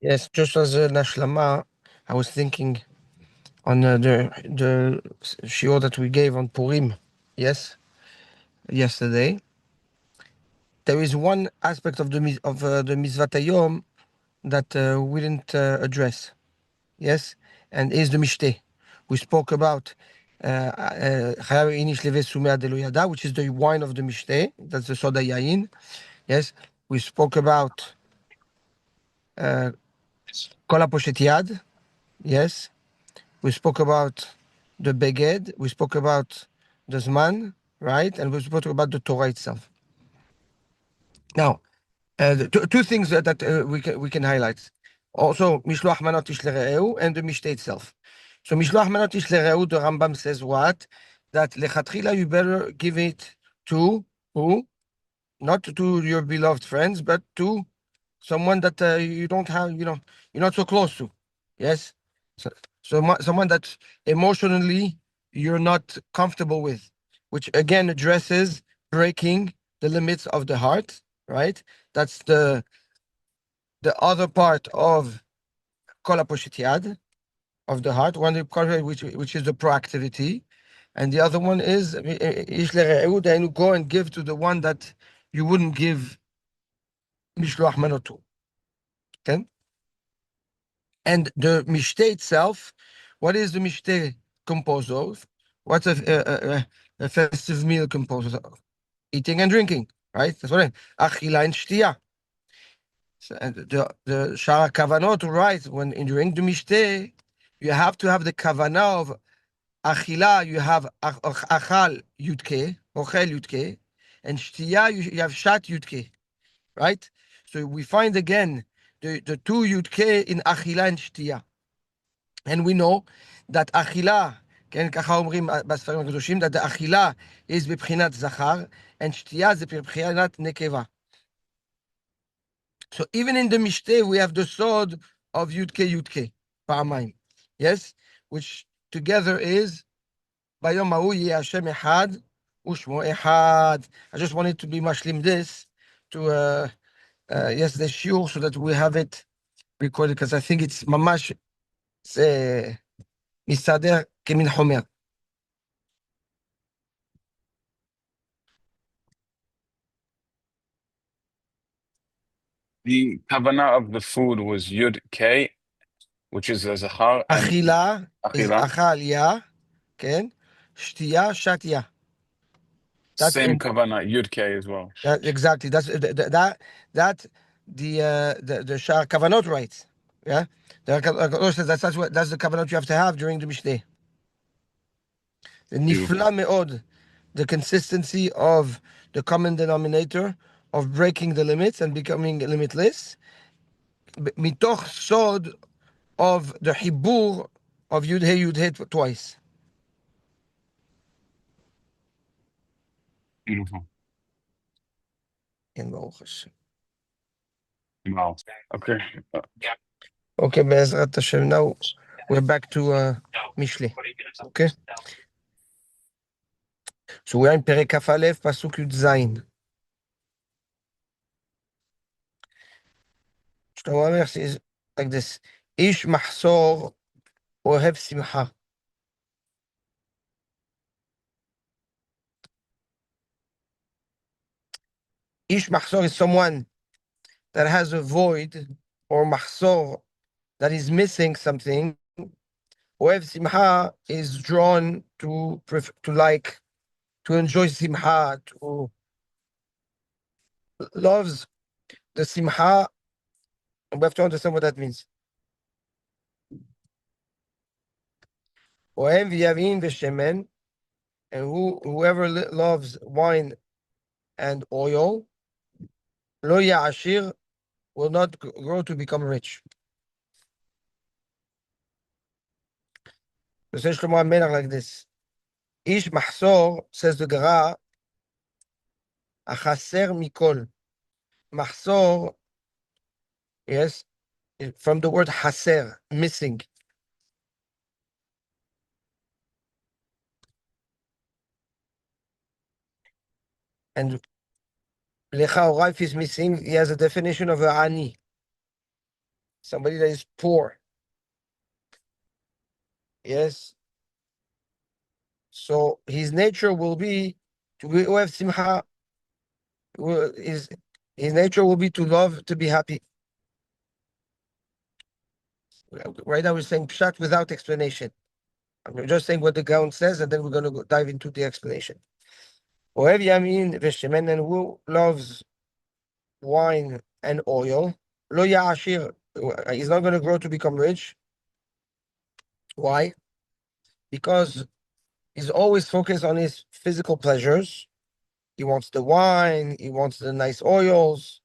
Yes, just as an Ashlama, I was thinking on the shiur that we gave on Purim, yes, yesterday. There is one aspect of the Mitzvah Hayom that we didn't address, yes, and is the Mishteh. We spoke about Chayav Inish Leve Sumei Adelo Yada, which is the wine of the Mishteh. That's the Soda Yain. Yes, we spoke about Kol HaPoshet Yad. Yes, we spoke about the Beged. We spoke about the Zman, right? And we spoke about the Torah itself. Now, two things that we can highlight. Also, Mishloach Manot Ish L'Re'eu and the Mishteh itself. So Mishloach Manot Ish L'Re'eu, the Rambam says what? That Lechatchila you better give it to who? Not to your beloved friends, but to someone that you don't have, you're not so close to. Yes? So, someone that emotionally you're not comfortable with, which again addresses breaking the limits of the heart, right? That's the other part of Kol HaPoshet Yad, of the heart, which is the proactivity. And the other one is Ish L'Re'eu, then you go and give to the one that you wouldn't give Mishloach Manot to. Okay? And the Mishteh itself, what is the Mishteh composed of? What's a festive meal composed of? Eating and drinking, right? That's what I mean. Achila and Shtia. So, and the Shara Kavanot, right? When during the Mishteh, you have to have the Kavanah of Achila, you have Achal Yudke, Ochel Yudke, and Shtia, you have Shat Yudke, right? So we find again the two Yudke in Achila and Shtia. And we know that אכילה, כן, ככה אומרים בספרים הקדושים, that the אכילה is בבחינת זכר, and שתייה זה בבחינת נקבה. So even in the Mishteh, we have the sword of Yudke, פעמיים. Yes? Which together is, ביום ההוא יהיה השם אחד, ושמו אחד. I just wanted to be mashlim this, to, yes, the shiur, so that we have it recorded, because I think it's ממש, מסתדר כמין חומר. The kavanah of the food was Yud K, which is a Zachar, and אכילה is Achila, אכל יה, כן? שתייה, שתיה. That's same kavanah, Yud K as well. exactly. That's the Shar Kavanot writes. Yeah, that's the Kavanot you have to have during the Mishneh. The nifla meod, the consistency of the common denominator of breaking the limits and becoming limitless. Mitoch sod of the hibur of Yud He twice. Beautiful. In Baruch Hashem. Wow. Okay. Okay, Be'ezrat Hashem. Now we're back to Mishlei. Okay? So we're in Perek Kaf Aleph, Pasuk Yud Zayin. Shlomo Amelech says like this: Ish mahsor ohev simcha. Ish mahsor is someone that has a void, or mahsor that is missing something. Ohev simcha is drawn to like, to enjoy simcha, to loves the simcha. We have to understand what that means. Ohev yavin v'shemen, and whoever loves wine and oil, lo ya'ashir, will not grow to become rich. So says Shlomo HaMelech like this: Ish mahsor, says the Gra, achaser mikol. Mahsor, yes, from the word haser, missing. And Lecha Oraif is missing. He has a definition of a ani. somebody that is poor. Yes. So his nature will be to be have simha. His nature will be to love, to be happy. Right now we're saying pshat without explanation. I'm just saying what the Gaon says, and then we're going to dive into the explanation. Ohev yamin v'shemen, and who loves wine and oil, lo ya'ashir, he's not going to grow to become rich. Why? Because he's always focused on his physical pleasures. He wants the wine, he wants the nice oils.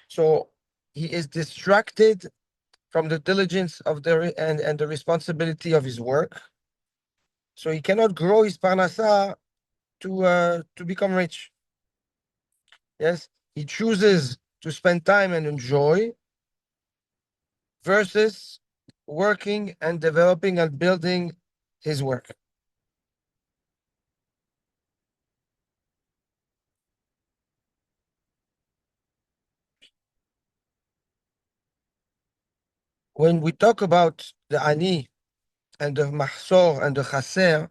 So he is distracted from the diligence of and the responsibility of his work. So he cannot grow his parnasa to become rich. Yes, he chooses to spend time and enjoy versus working and developing and building his work. When we talk about the ani and the mahsor and the chaser,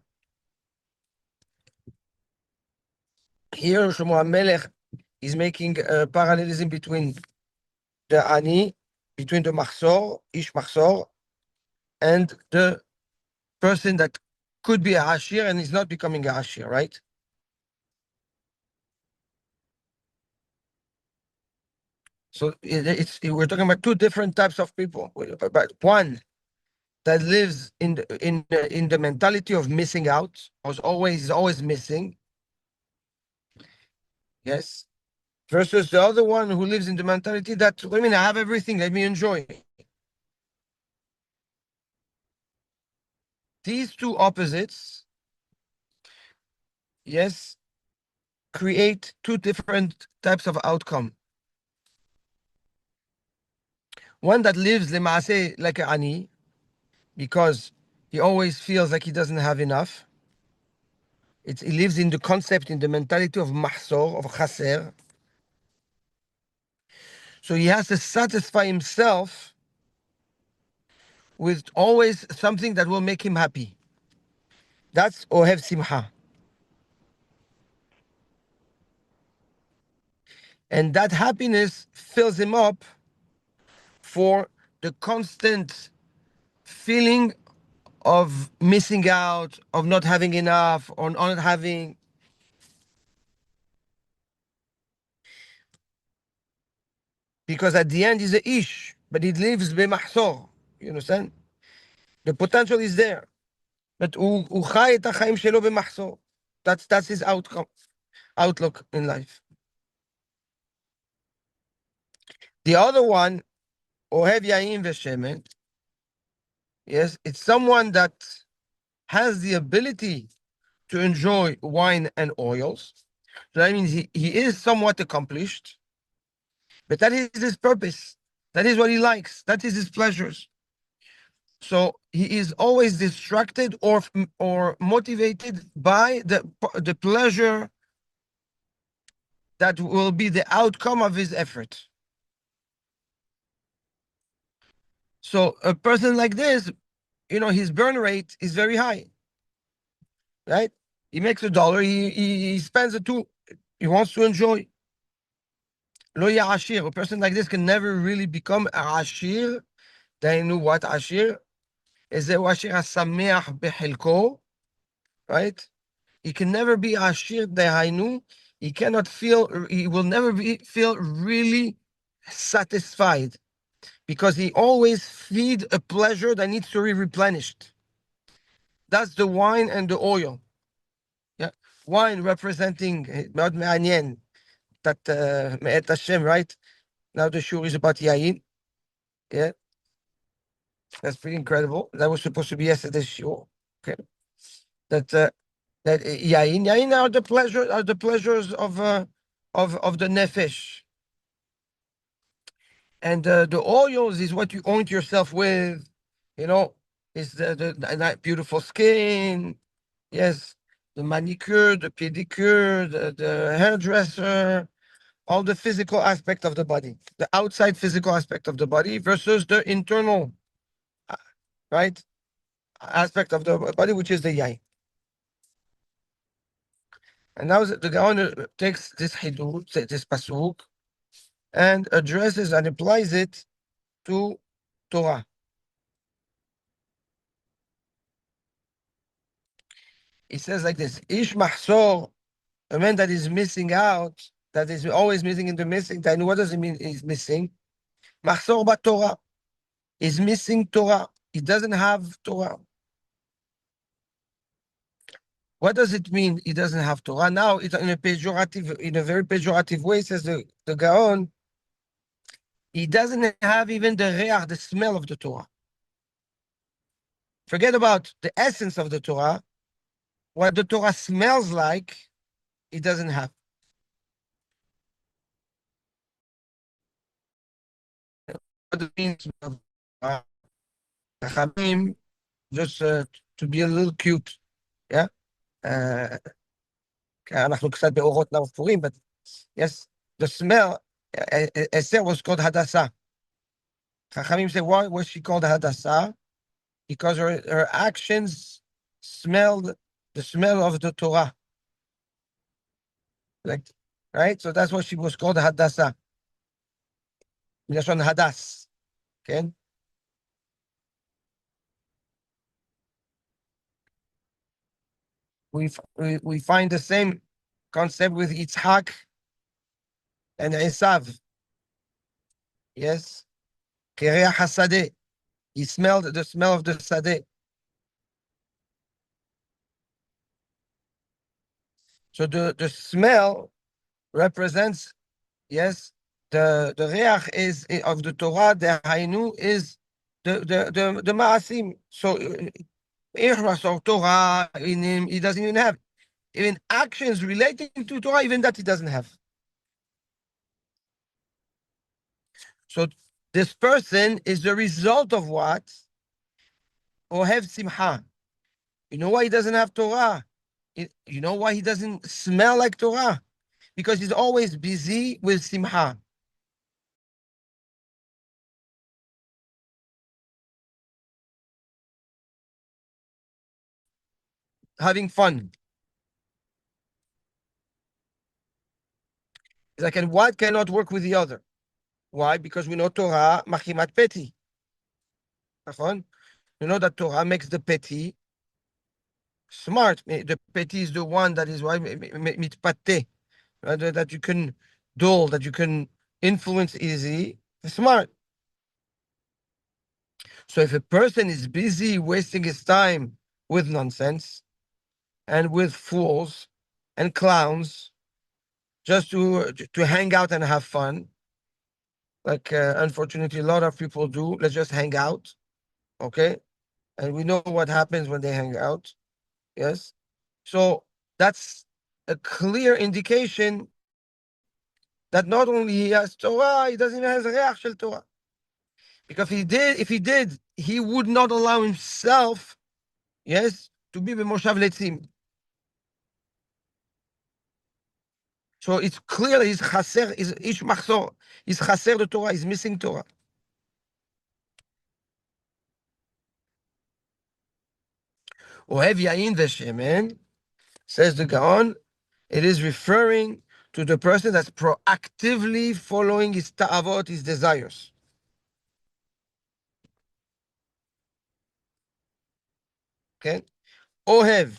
here Shlomo HaMelech is making a parallelism between the ani, between the mahsor, ish mahsor, and the person that could be a hashir and is not becoming a hashir, right? So we're talking about two different types of people. But one that lives in the mentality of missing out, is always missing, yes, versus the other one who lives in the mentality that, I mean, I have everything, let me enjoy. These two opposites, yes, create two different types of outcome. One that lives lemase like an ani, because he always feels like he doesn't have enough. He lives in the concept, in the mentality of mahsor, of chaser. So he has to satisfy himself with always something that will make him happy. That's ohev simha. And that happiness fills him up for the constant feeling of missing out, of not having enough, or not having. Because at the end he's a ish, but he lives b'mahsor. You understand? The potential is there. But הוא חי את החיים שלו במחסור. That's his outlook in life. The other one, אוהב יין ושמן, yes, it's someone that has the ability to enjoy wine and oils. So that means he is somewhat accomplished, but that is his purpose. That is what he likes. That is his pleasures. So he is always distracted or motivated by the pleasure that will be the outcome of his effort. So a person like this, his burn rate is very high, right? He makes $1, he spends a two. He wants to enjoy. Lo ashir. A person like this can never really become a ashir. They know what ashir is. Ashir hasameach behilko, right? He can never be ashir dehainu. He cannot feel. He will never feel really satisfied because he always feed a pleasure that needs to be replenished. That's the wine and the oil. Yeah, wine representing מאוד מעניין that מאת Hashem, right? Now the shur is about yain. Yeah, that's pretty incredible. That was supposed to be yesterday's shur. Okay, that yain are the pleasures of the nefesh, and the oils is what you oint yourself with. You know, is that beautiful skin. Yes, the manicure, the pedicure, the hairdresser, all the physical aspect of the body, the outside physical aspect of the body versus the internal, uh, right, aspect of the body, which is the yain. And now the Gaon takes this hidut, this pasuk, and addresses and applies it to Torah. He says like this: Ish mahsor, a man that is missing out, that is always missing in the missing. Then what does it mean? Is missing? Mahsor ba Torah is missing Torah. He doesn't have Torah. What does it mean? He doesn't have Torah. Now it's in a pejorative, in a very pejorative way. Says the Gaon. He doesn't have even the reach, the smell of the Torah. Forget about the essence of the Torah. What the Torah smells like, he doesn't have. What it means, Chachamim, just to be a little cute, yeah? אנחנו קצת באורות נפורים, but yes, the smell, Esther was called Hadassah. Chachamim say, why was she called Hadassah? Because her actions smelled the smell of the Torah. Like, right? So that's why she was called Hadassah. Milashon Hadas. Okay? We find the same concept with Yitzhak and Esav. Yes? Kereach HaSadeh. He smelled the smell of the Sadeh. So the smell represents, yes, the reach is of the Torah, the Hainu is the Ma'asim. So so Torah in him, he doesn't even have. Even actions relating to Torah, even that he doesn't have. So this person is the result of what? Ohev Simcha. You know why he doesn't have Torah? You know why he doesn't smell like Torah? Because he's always busy with Simcha. Having fun. It's like, and one cannot work with the other. Why? Because we know Torah, machimat peti. You know that Torah makes the peti smart. The peti is the one that is why mitpate, that you can dull, that you can influence easily. Smart. So if a person is busy wasting his time with nonsense and with fools and clowns just to hang out and have fun, like unfortunately a lot of people do, let's just hang out, okay? And we know what happens when they hang out, yes? So that's a clear indication that not only he has Torah, he doesn't even have reach shel Torah. Because if he did, he would not allow himself, yes, to be b'moshav letzim. So it's clear he's chaser, is ish machzor, he's chaser the Torah, he's missing Torah. Ohev yain v'shemen, says the Gaon, it is referring to the person that's proactively following his ta'avot, his desires. Okay? Ohev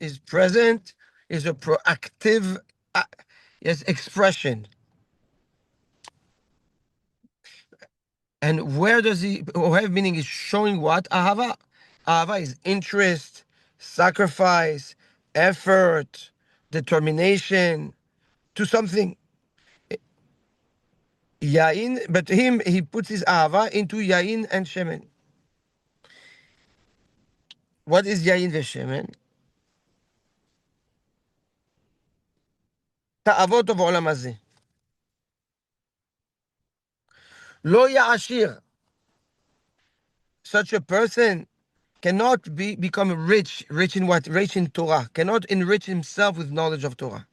is present, is a proactive yes, expression. And where does he, Ohev meaning is showing what? Ahava. Ahava is interest, sacrifice, effort, determination to something. Yain, but him, he puts his Ahava into Yain and Shemen. What is Yain v'Shemen? Ta'avot of Olam Hazeh. Lo ya'ashir. Such a person cannot become rich in what? Rich in Torah. Cannot enrich himself with knowledge of Torah.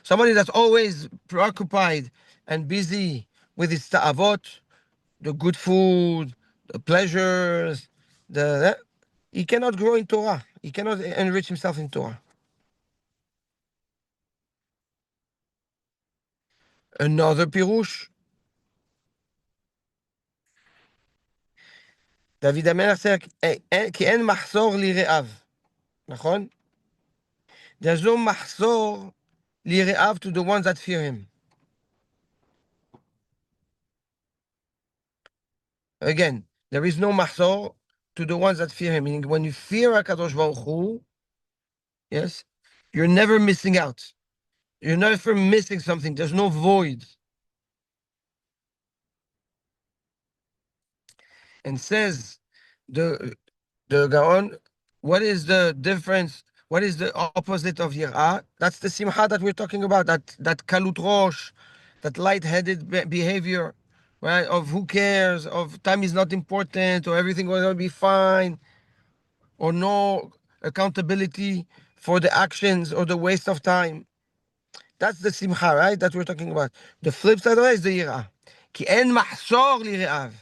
Somebody that's always preoccupied and busy with his ta'avot, the good food, the pleasures, he cannot grow in Torah. He cannot enrich himself in Torah. Another pirush, דוד המלך אומר, כי אין מחסור ליראיו, נכון? There's no מחסור ליראיו to the ones that fear him. Again, there is no מחסור to the ones that fear him. Meaning, when you fear HaKadosh Baruch Hu, yes, you're never missing out. You're never missing something. There's no void. And says the Gaon, what is the difference? What is the opposite of Yir'ah? That's the Simcha that we're talking about, that Kalut Rosh, that light-headed behavior, right? Of who cares, of time is not important, or everything will be fine, or no accountability for the actions or the waste of time. That's the Simcha, right? That we're talking about. The flip side of it is the Yir'ah. Ki en mahsor li're'av.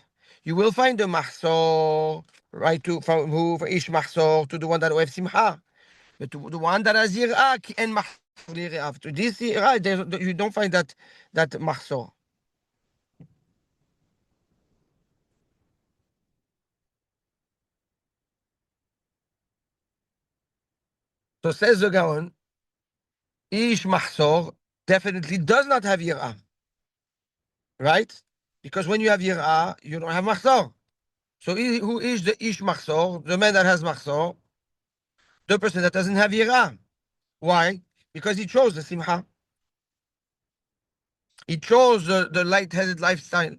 You will find the mahsor, right, from who, for ish mahsor, to the one that have Simcha. But to the one that has Yir'ah, ki en mahsor li're'av. To this Yir'ah, you don't find that mahsor. So says the Gaon, ish mahsor definitely does not have Yir'ah, right? Because when you have Yir'ah, you don't have mahsor. So who is the ish mahsor, the man that has mahsor? The person that doesn't have Yir'ah. Why? Because he chose the Simcha. He chose the light-headed lifestyle.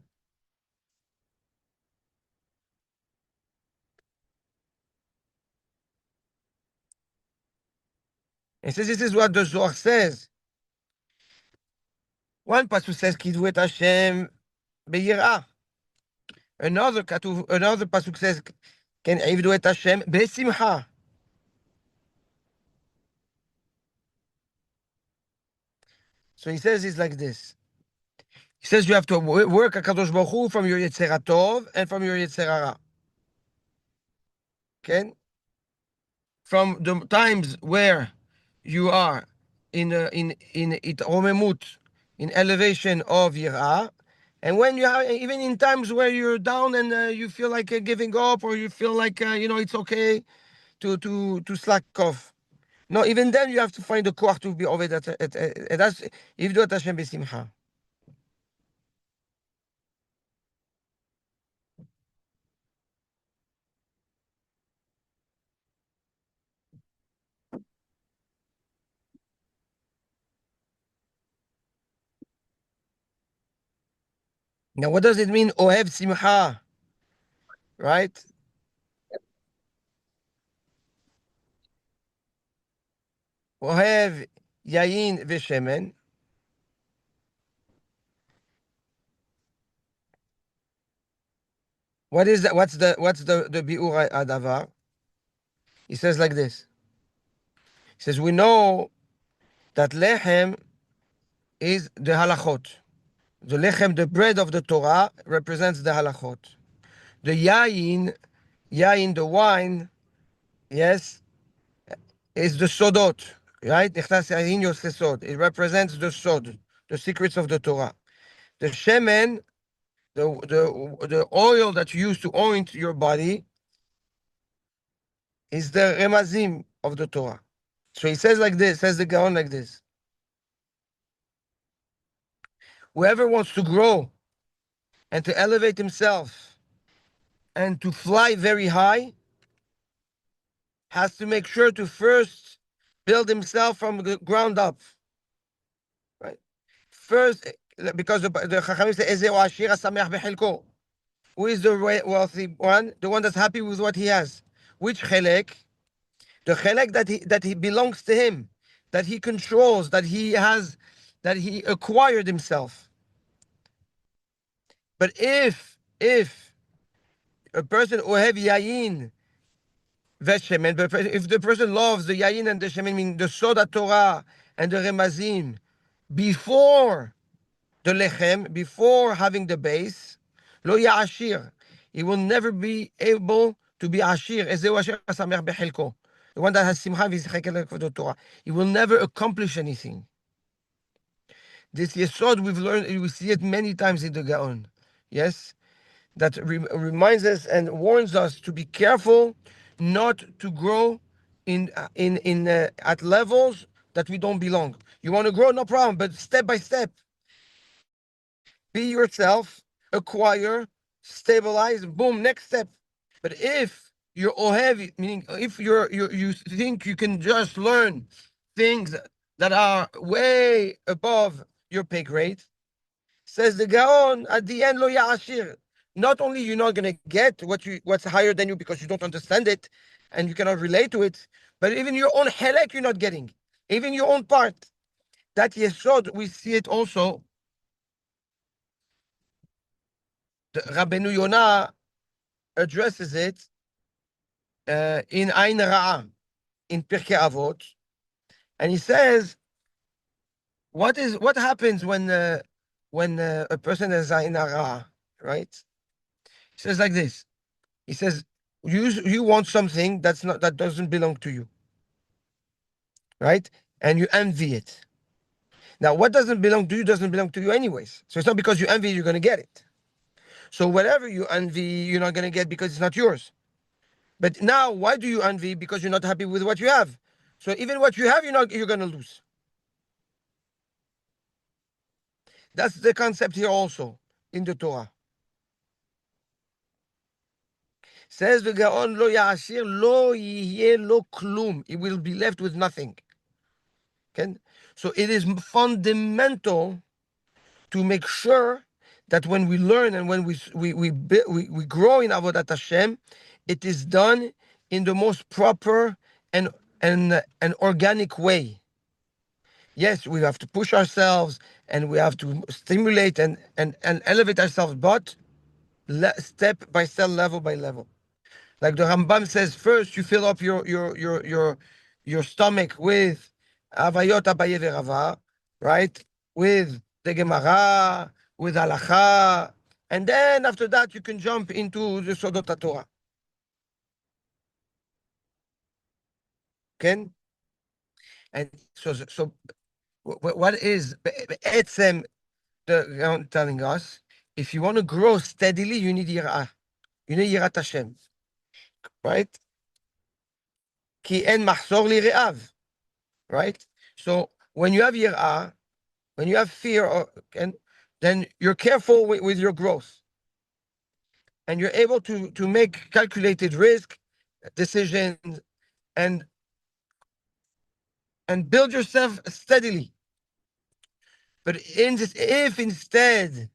And says this is what the Zohar says. One pasuk says, "Kidvu et Hashem beyirah." Another pasuk says, "Ken ivdu et Hashem besimcha." So he says it's like this. He says you have to work HaKadosh Baruch Hu from your Yetzer Tov and from your Yetzer Hara. Okay? From the times where you are in itromemut, in elevation of yirah, and when you have, even in times where you're down and you feel like giving up, or you feel like it's okay to slack off. No, even then you have to find the koach to be over that. And that's if do Hashem b'simcha. Now, what does it mean? Ohev simcha, right? Ohev yayin v'shemen. What is that? What's the biur adavar? He says like this. He says we know that lechem is the halachot. The lechem, the bread of the Torah, represents the halachot. The yayin, the wine, yes, is the sodot, right? It represents the sod, the secrets of the Torah. The shemen, the oil that you use to oint your body, is the remazim of the Torah. So he says like this, says the Gaon like this. Whoever wants to grow and to elevate himself and to fly very high has to make sure to first build himself from the ground up. Right? First, because the Chachamim say, "Ezeu ashir hasameach b'chelko." Who is the wealthy one? The one that's happy with what he has. Which chelek? The chelek that he belongs to him, that he controls, that he has, that he acquired himself. But if a person ohev yayin v'shemen, but if the person loves the yayin and the shemen, meaning the soda Torah and the remazim, before the lechem, before having the base, lo ya'ashir. He will never be able to be ashir. ezeu asher hasamech bechelko. The one that has simcha v'yischek for the Torah. He will never accomplish anything. This yesod we've learned, we see it many times in the Gaon. Yes? That reminds us and warns us to be careful not to grow at levels that we don't belong. You want to grow, no problem, but step by step. Be yourself, acquire, stabilize, boom, next step. But if you're ohev, meaning if you think you can just learn things that are way above your pay grade, says the Gaon at the end, lo ya'ashir. Not only you're not going to get what's higher than you because you don't understand it and you cannot relate to it, but even your own helek you're not getting, even your own part. That yesod, we see it also. The Rabbeinu Yonah addresses it in Ain Ra'ah, in Pirkei Avot, and he says, what happens when a person has Ain Ra'ah, right? He says like this. He says, you want something that doesn't belong to you, right? And you envy it. Now, what doesn't belong to you doesn't belong to you anyways. So it's not because you envy you're going to get it. So whatever you envy, you're not going to get because it's not yours. But now, why do you envy? Because you're not happy with what you have. So even what you have, you're going to lose. That's the concept here also in the Torah. Says the Gaon, lo ya'ashir, lo yihye lo klum. He will be left with nothing. Okay? So it is fundamental to make sure that when we learn and when we grow in Avodat Hashem, it is done in the most proper and organic way. Yes, we have to push ourselves and we have to stimulate and elevate ourselves, but step by step, level by level. Like the Rambam says, first you fill up your stomach with Avayot Abaye Verava, right? With the Gemara, with Halacha, and then after that you can jump into the Sodot Torah. Okay? And so what is Etzem telling us? If you want to grow steadily, you need Yirah. You need Yirat Hashem, right? Ki en machzor li re'av, right? So when you have Yirah, when you have fear, then you're careful with your growth. And you're able to make calculated risk decisions and build yourself steadily. But if instead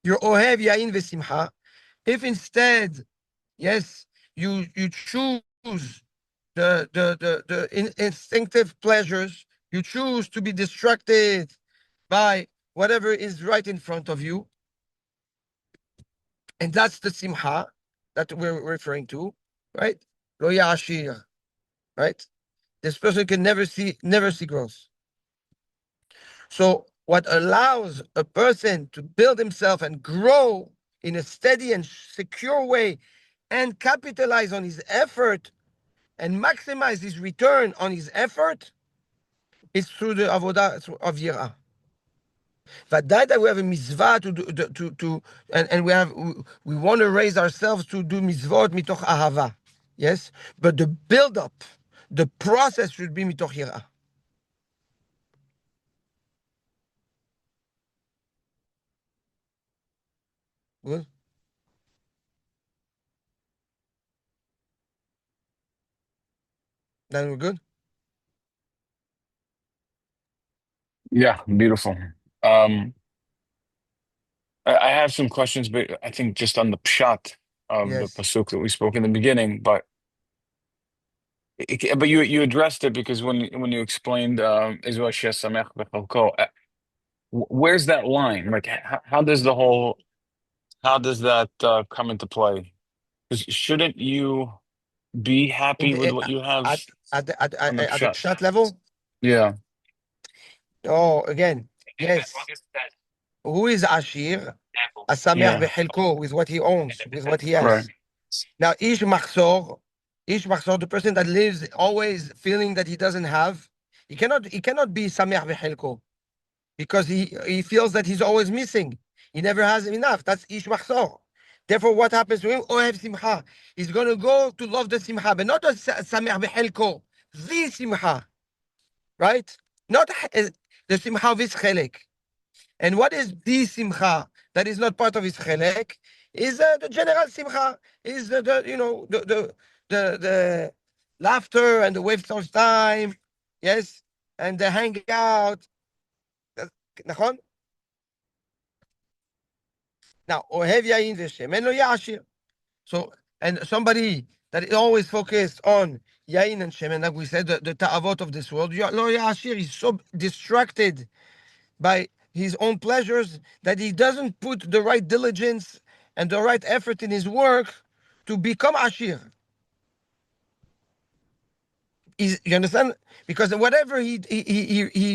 you're ohev yain v'simcha, if instead, yes, you choose the instinctive pleasures, you choose to be distracted by whatever is right in front of you, and that's the simcha that we're referring to, right? Lo ya'ashir, right? This person can never see growth. So what allows a person to build himself and grow in a steady and secure way and capitalize on his effort and maximize his return on his effort is through the avodah of yirah. ודאי that we have a mitzvah to do, and we want to raise ourselves to do mitzvot mitoch ahava, yes. But the build up, the process should be mitoch yirah. Good. Then we're good. Yeah, beautiful. Um, I have some questions, but I think just on the pshat of the Yes. pasuk that we spoke in the beginning, but you addressed it because when you explained Israel Samech B'Chalko, where's that line? Like, how does that come into play? 'Cause shouldn't you be In happy with the what you have at on the the pshat? pshat level, Yeah. Oh, again, yes. Who is Ashir? Asamer Yeah, Bechelko, with what he owns, with what he right. has. Now, Ish Machzor, the person that lives always feeling that he doesn't have, he cannot be Samer Bechelko because he feels that he's always missing. He never has enough. That's Ish Machzor. Therefore, what happens to him? Ohev Simcha. He's going to go to love the Simcha, but not the Samer Bechelko, the Simcha, right? Not the Simcha with Chelek. And what is the simcha that is not part of his chelek? Is the general simcha? Is the laughter and the waste of time? Yes, and the hangout. נכון? Now, אוהב יין ושמן לא יהיה עשיר. So, and somebody that is always focused on yain and shemen, like we said, the ta'avot of this world, lo yהיה עשיר, he's so distracted by his own pleasures that he doesn't put the right diligence and the right effort in his work to become ashir. You understand? Because whatever he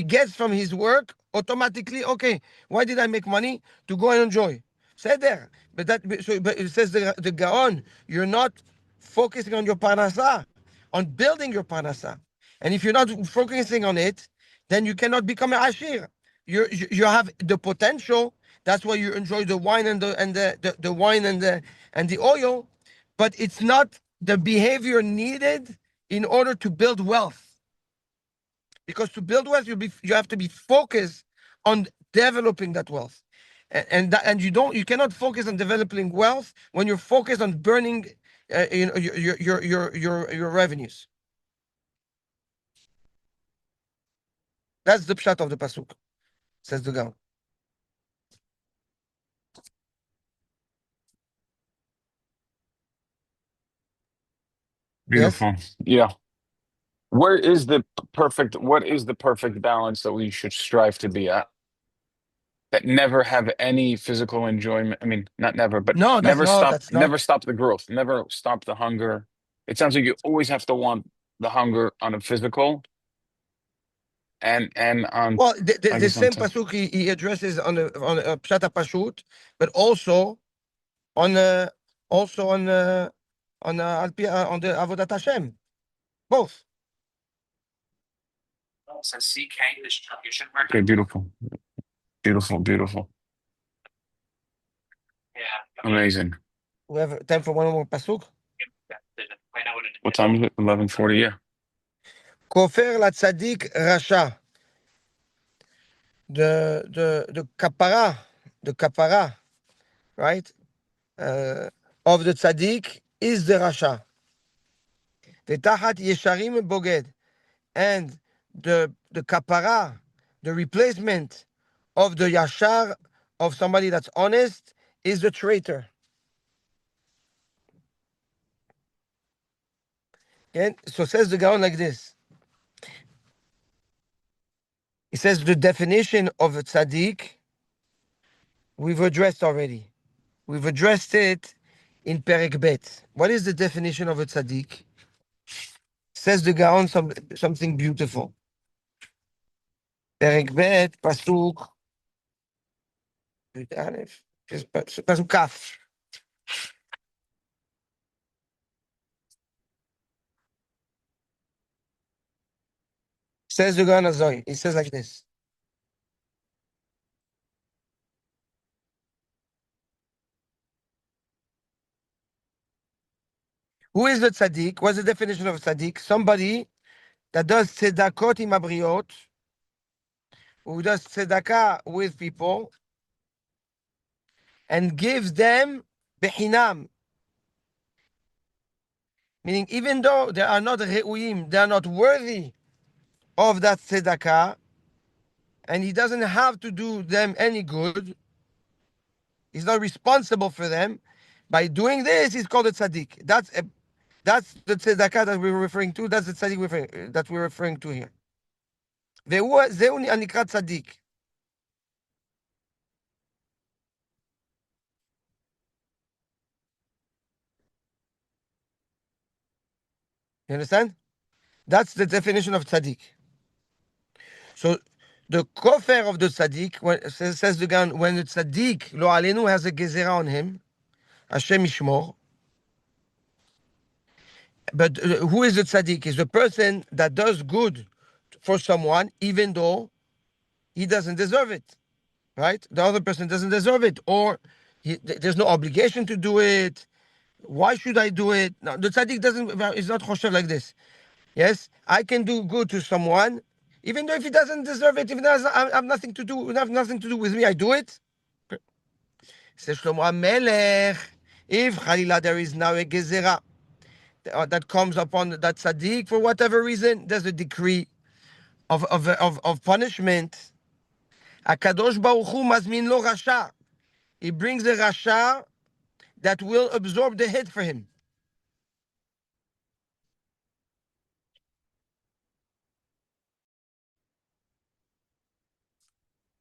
gets from his work, automatically, okay, why did I make money? To go and enjoy. Say there. But it says the Gaon, you're not focusing on your parnasa, on building your parnasa. And if you're not focusing on it, then you cannot become an ashir. You have the potential. That's why you enjoy the wine and the wine and the oil, but it's not the behavior needed in order to build wealth. Because to build wealth, you have to be focused on developing that wealth. And you cannot focus on developing wealth when you're focused on burning your revenues. That's the pshat of the pasuk, says the Gaon. Yes? Beautiful. Yeah. What is the perfect balance that we should strive to be at? That never have any physical enjoyment. I mean, not never, but No, that's not. never stop the growth, never stop the hunger. It sounds like you always have to want the hunger on a physical and on, Well, I the guess, on same pasuk he addresses on a pshat pashut, but also on also on the avodat Hashem, both. okay, beautiful, beautiful, beautiful, amazing. We have time for one more pasuk. What time is it? 11:40. Yeah. Kofer la tzaddik rasha. The kapara, right? Uh, of the tzaddik is the rasha. The tahat yesharim boged, and the kapara, the replacement of the yashar, of somebody that's honest, is the traitor. Okay? So says the Gaon like this. He says the definition of a tzaddik we've addressed already. We've addressed it in Perek Bet. What is the definition of a tzaddik? Says the Gaon something beautiful. Perek Bet, Pasuk, Aleph, Pasuk Kaf. Says the Gaon Azoi. He says like this. Who is the tzaddik? What's the definition of a tzaddik? Somebody that does tzedakot im abriot, who does tzedakah with people, and gives them bechinam, meaning even though they are not re'uyim, they are not worthy of that tzedakah, and he doesn't have to do them any good. He's not responsible for them. By doing this, he's called a tzaddik. That's the tzedakah that we're referring to. That's the tzaddik that we're referring to here. זהו הנקרא tzaddik. You understand? That's the definition of tzaddik. So the kofer of the tzaddik, says the Gan, when the tzaddik, lo alenu, has a gezerah on him, Hashem Yishmor. But who is the tzaddik? Is the person that does good for someone, even though he doesn't deserve it, right? The other person doesn't deserve it, or there's no obligation to do it. Why should I do it? No, the tzaddik is not choshev like this. Yes, I can do good to someone, even though if he doesn't deserve it, if it doesn't have nothing to do, have nothing to do with me, I do it. Says Shlomo HaMelech, if Chalila there is now a gezerah that comes upon that tzaddik for whatever reason, there's a decree of punishment. Akadosh Baruch Hu mazmin lo rasha. He brings a rasha that will absorb the hit for him.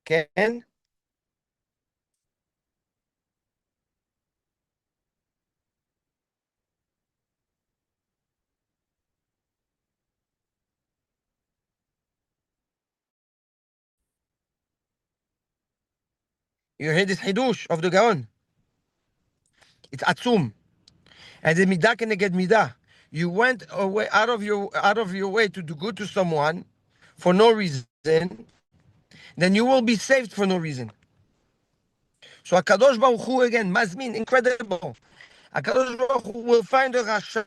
Ken? You hear this hidush of the Gaon? It's atzum. And the midah can get midah. You went away out of your way to do good to someone for no reason, then you will be saved for no reason. So Akadosh Baruch Hu again, mazmin, incredible. Akadosh Baruch Hu will find a rasha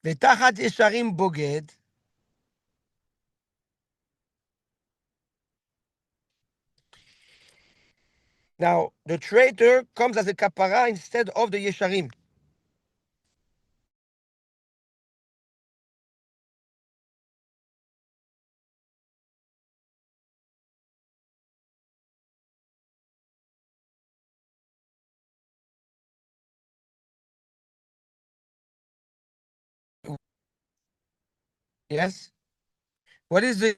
ותחת ישרים בוגד. Now, the traitor comes as a kapara instead of the yesharim. Yes? What is the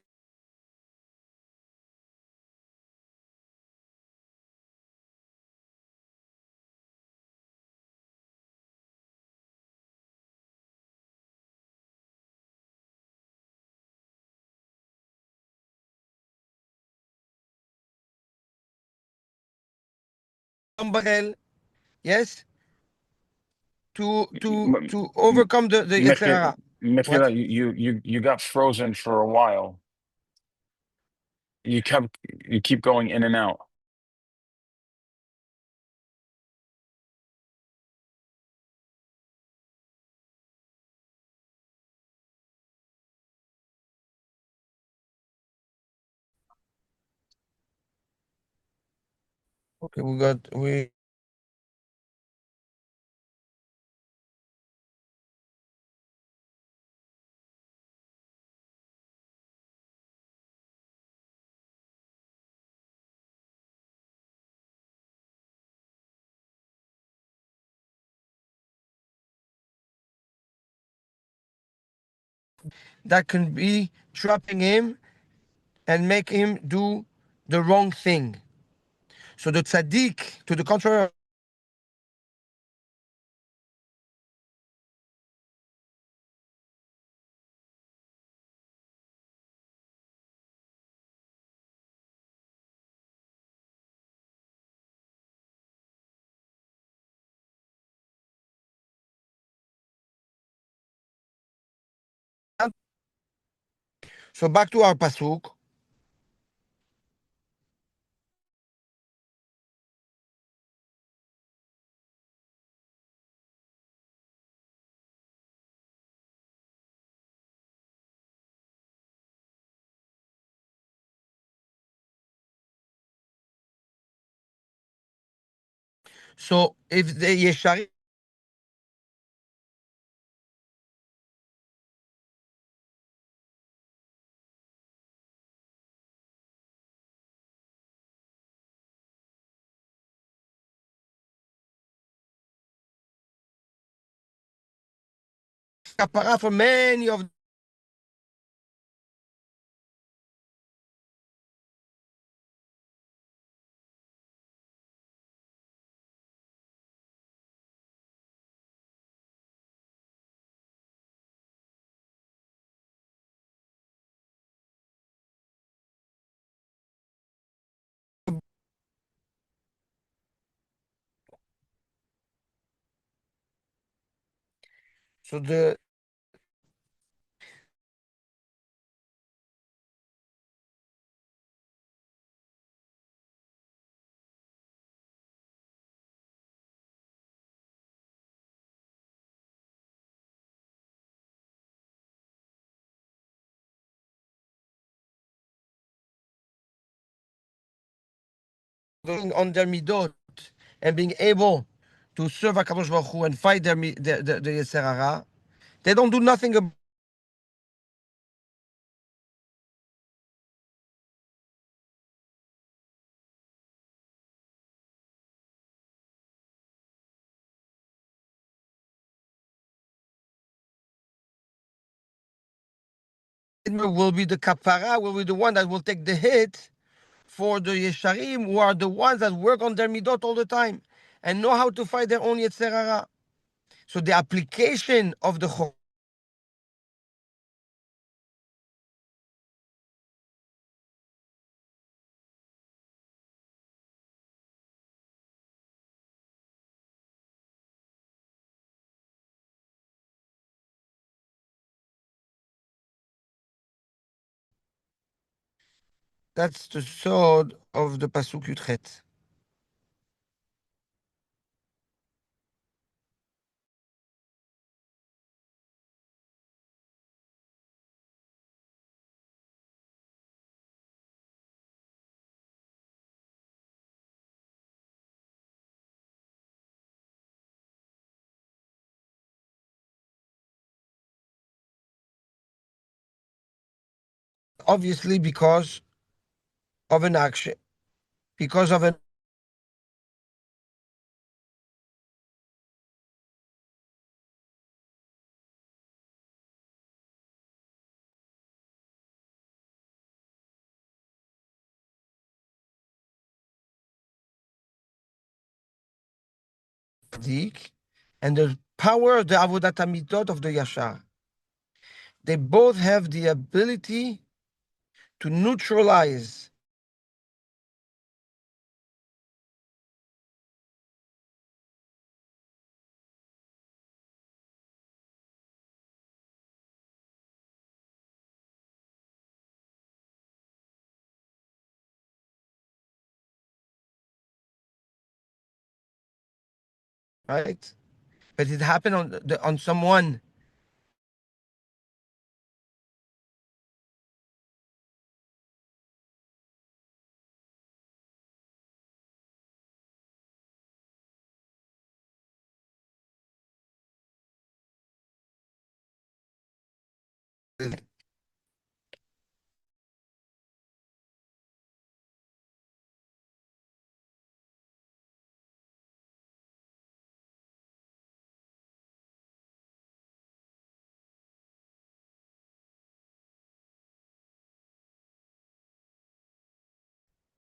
umbrella? Yes? To overcome the Yetzirah. What? Mechila, you got frozen for a while. You keep going in and out. Okay, we that can be trapping him and make him do the wrong thing. So the tzaddik, to the contrary, so back to our pasuk. So if the yesharim kapara for many of So on their midot and being able to serve Hakadosh Baruch Hu and fight the Yetzer Hara, they don't do nothing about it. Will be the kapara, will be the one that will take the hit for the Yesharim, who are the ones that work on their midot all the time and know how to fight their own Yetzer Hara. So the application of the that's the sword of the Pasuk Yudchet. Obviously, because of an action, because of an tzaddik and the power of the avodat hamidot of the yashar. They both have the ability to neutralize, right? But it happened on someone